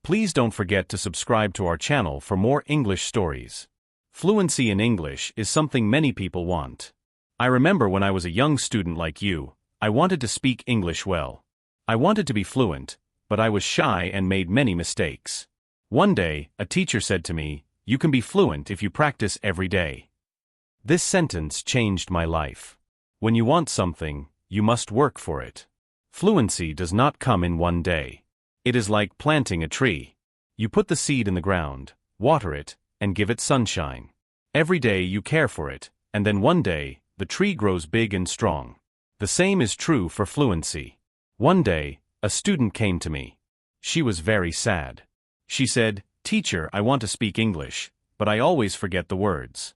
Please don't forget to subscribe to our channel for more English stories. Fluency in English is something many people want. I remember when I was a young student like you, I wanted to speak English well. I wanted to be fluent, but I was shy and made many mistakes. One day, a teacher said to me, "You can be fluent if you practice every day." This sentence changed my life. When you want something, you must work for it. Fluency does not come in one day. It is like planting a tree. You put the seed in the ground, water it, and give it sunshine. Every day you care for it, and then one day, the tree grows big and strong. The same is true for fluency. One day, a student came to me. She was very sad. She said, "Teacher, I want to speak English, but I always forget the words."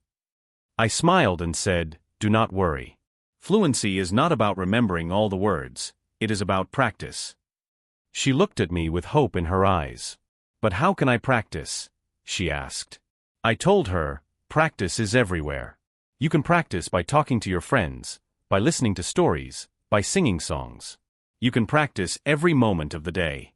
I smiled and said, "Do not worry. Fluency is not about remembering all the words, it is about practice." She looked at me with hope in her eyes. "But how can I practice?" she asked. I told her, "Practice is everywhere. You can practice by talking to your friends, by listening to stories, by singing songs. You can practice every moment of the day."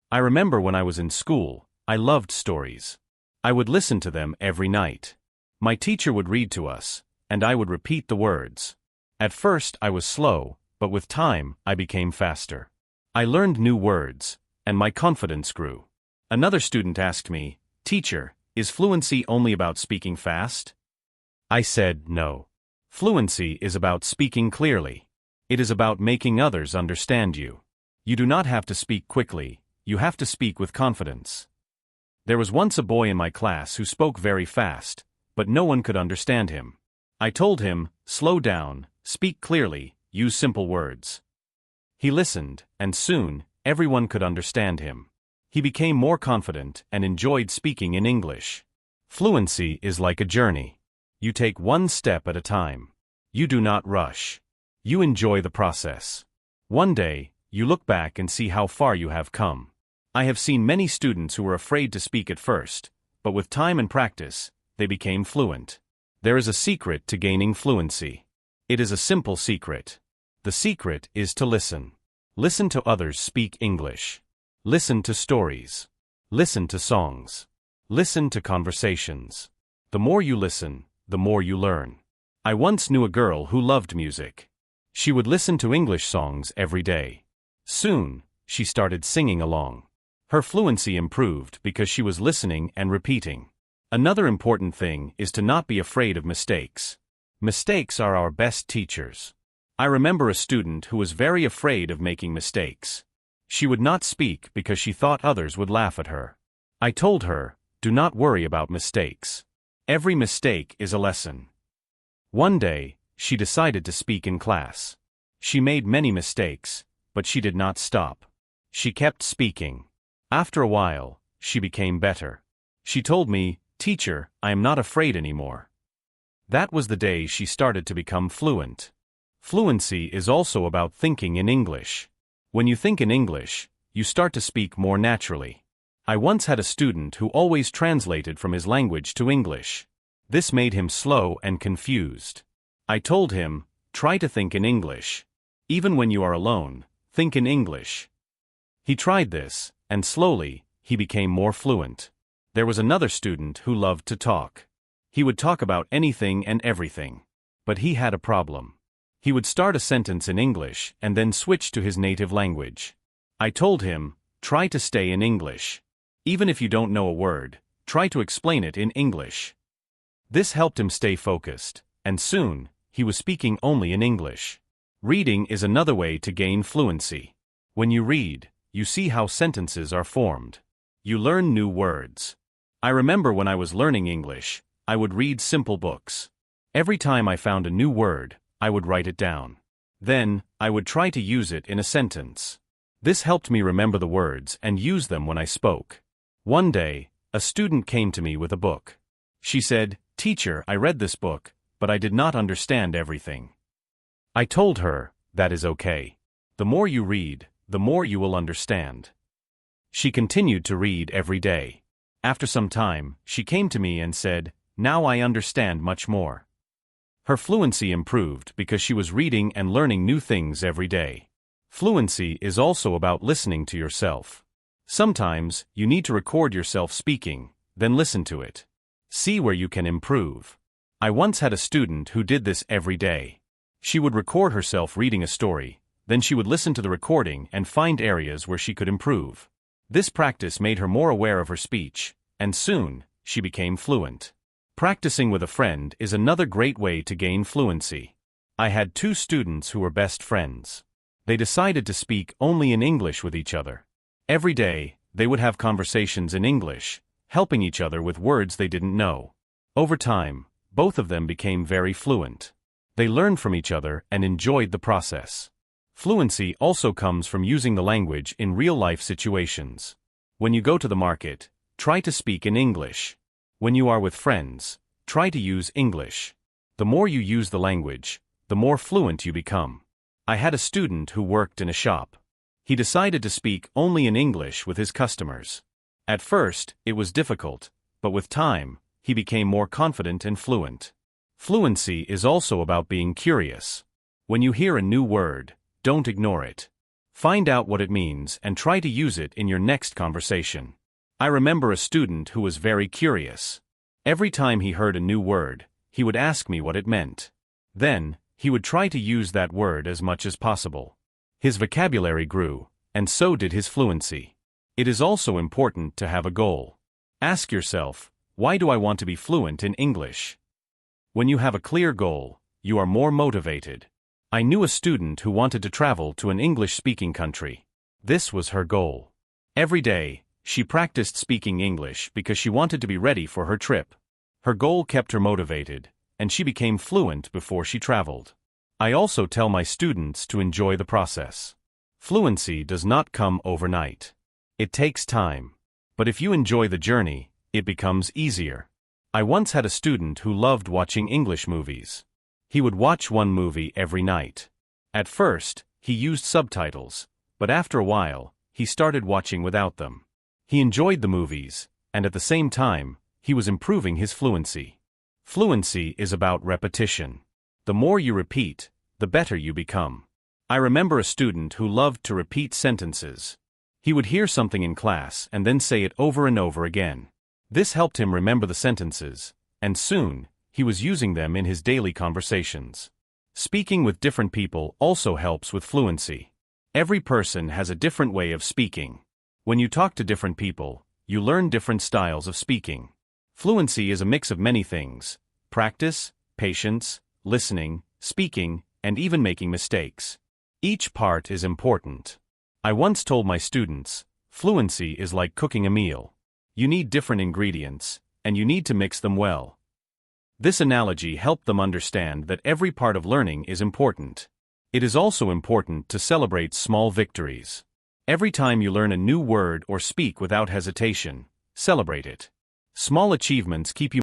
I remember when I was in school, I loved stories. I would listen to them every night. My teacher would read to us, and I would repeat the words. At first I was slow, but with time, I became faster. I learned new words, and my confidence grew. Another student asked me, "Teacher, is fluency only about speaking fast?" I said, "No. Fluency is about speaking clearly. It is about making others understand you. You do not have to speak quickly, you have to speak with confidence." There was once a boy in my class who spoke very fast, but no one could understand him. I told him, "Slow down, speak clearly, use simple words." He listened, and soon, everyone could understand him. He became more confident and enjoyed speaking in English. Fluency is like a journey. You take one step at a time. You do not rush. You enjoy the process. One day, you look back and see how far you have come. I have seen many students who were afraid to speak at first, but with time and practice, they became fluent. There is a secret to gaining fluency. It is a simple secret. The secret is to listen. Listen to others speak English. Listen to stories. Listen to songs. Listen to conversations. The more you listen, the more you learn. I once knew a girl who loved music. She would listen to English songs every day. Soon, she started singing along. Her fluency improved because she was listening and repeating. Another important thing is to not be afraid of mistakes. Mistakes are our best teachers. I remember a student who was very afraid of making mistakes. She would not speak because she thought others would laugh at her. I told her, "Do not worry about mistakes. Every mistake is a lesson." One day, she decided to speak in class. She made many mistakes, but she did not stop. She kept speaking. After a while, she became better. She told me, "Teacher, I am not afraid anymore." That was the day she started to become fluent. Fluency is also about thinking in English. When you think in English, you start to speak more naturally. I once had a student who always translated from his language to English. This made him slow and confused. I told him, "Try to think in English. Even when you are alone, think in English." He tried this, and slowly, he became more fluent. There was another student who loved to talk. He would talk about anything and everything. But he had a problem. He would start a sentence in English and then switch to his native language. I told him, "Try to stay in English. Even if you don't know a word, try to explain it in English." This helped him stay focused, and soon, he was speaking only in English. Reading is another way to gain fluency. When you read, you see how sentences are formed. You learn new words. I remember when I was learning English, I would read simple books. Every time I found a new word, I would write it down. Then, I would try to use it in a sentence. This helped me remember the words and use them when I spoke. One day, a student came to me with a book. She said, "Teacher, I read this book, but I did not understand everything." I told her, "That is okay. The more you read, the more you will understand." She continued to read every day. After some time, she came to me and said, "Now I understand much more." Her fluency improved because she was reading and learning new things every day. Fluency is also about listening to yourself. Sometimes, you need to record yourself speaking, then listen to it. See where you can improve. I once had a student who did this every day. She would record herself reading a story, then she would listen to the recording and find areas where she could improve. This practice made her more aware of her speech, and soon, she became fluent. Practicing with a friend is another great way to gain fluency. I had two students who were best friends. They decided to speak only in English with each other. Every day, they would have conversations in English, helping each other with words they didn't know. Over time, both of them became very fluent. They learned from each other and enjoyed the process. Fluency also comes from using the language in real-life situations. When you go to the market, try to speak in English. When you are with friends, try to use English. The more you use the language, the more fluent you become. I had a student who worked in a shop. He decided to speak only in English with his customers. At first, it was difficult, but with time, he became more confident and fluent. Fluency is also about being curious. When you hear a new word, don't ignore it. Find out what it means and try to use it in your next conversation. I remember a student who was very curious. Every time he heard a new word, he would ask me what it meant. Then, he would try to use that word as much as possible. His vocabulary grew, and so did his fluency. It is also important to have a goal. Ask yourself, why do I want to be fluent in English? When you have a clear goal, you are more motivated. I knew a student who wanted to travel to an English-speaking country. This was her goal. Every day, she practiced speaking English because she wanted to be ready for her trip. Her goal kept her motivated, and she became fluent before she traveled. I also tell my students to enjoy the process. Fluency does not come overnight. It takes time. But if you enjoy the journey, it becomes easier. I once had a student who loved watching English movies. He would watch one movie every night. At first, he used subtitles, but after a while, he started watching without them. He enjoyed the movies, and at the same time, he was improving his fluency. Fluency is about repetition. The more you repeat, the better you become. I remember a student who loved to repeat sentences. He would hear something in class and then say it over and over again. This helped him remember the sentences, and soon, he was using them in his daily conversations. Speaking with different people also helps with fluency. Every person has a different way of speaking. When you talk to different people, you learn different styles of speaking. Fluency is a mix of many things: practice, patience, listening, speaking, and even making mistakes. Each part is important. I once told my students, fluency is like cooking a meal. You need different ingredients, and you need to mix them well. This analogy helped them understand that every part of learning is important. It is also important to celebrate small victories. Every time you learn a new word or speak without hesitation, celebrate it. Small achievements keep you